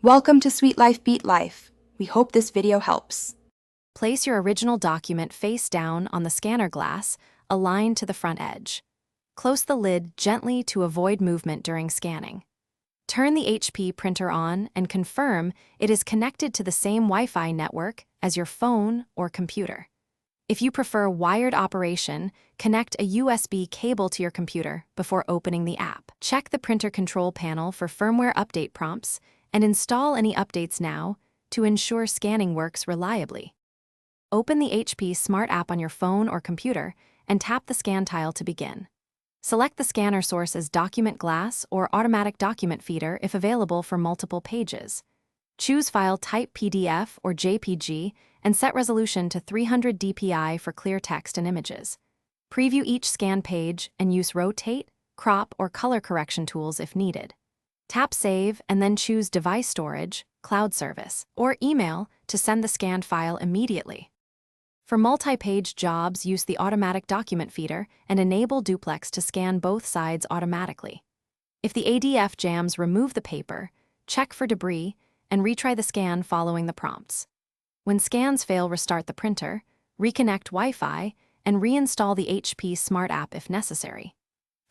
Welcome to Sweet Life Beat Life. We hope this video helps. Place your original document face down on the scanner glass, aligned to the front edge. Close the lid gently to avoid movement during scanning. Turn the HP printer on and confirm it is connected to the same Wi-Fi network as your phone or computer. If you prefer wired operation, connect a USB cable to your computer before opening the app. Check the printer control panel for firmware update prompts and install any updates now to ensure scanning works reliably. Open the HP Smart app on your phone or computer and tap the scan tile to begin. Select the scanner source as document glass or automatic document feeder if available for multiple pages. Choose file type PDF or JPG and set resolution to 300 dpi for clear text and images. Preview each scan page and use rotate, crop, or color correction tools if needed. Tap Save and then choose Device Storage, Cloud Service, or Email to send the scanned file immediately. For multi-page jobs, use the automatic document feeder and enable duplex to scan both sides automatically. If the ADF jams, remove the paper, check for debris, and retry the scan following the prompts. When scans fail, restart the printer, reconnect Wi-Fi, and reinstall the HP Smart app if necessary.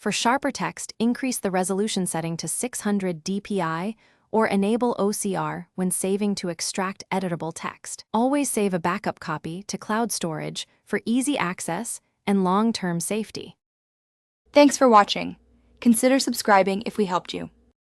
For sharper text, increase the resolution setting to 600 dpi or enable OCR when saving to extract editable text. Always save a backup copy to cloud storage for easy access and long-term safety. Thanks for watching. Consider subscribing if we helped you.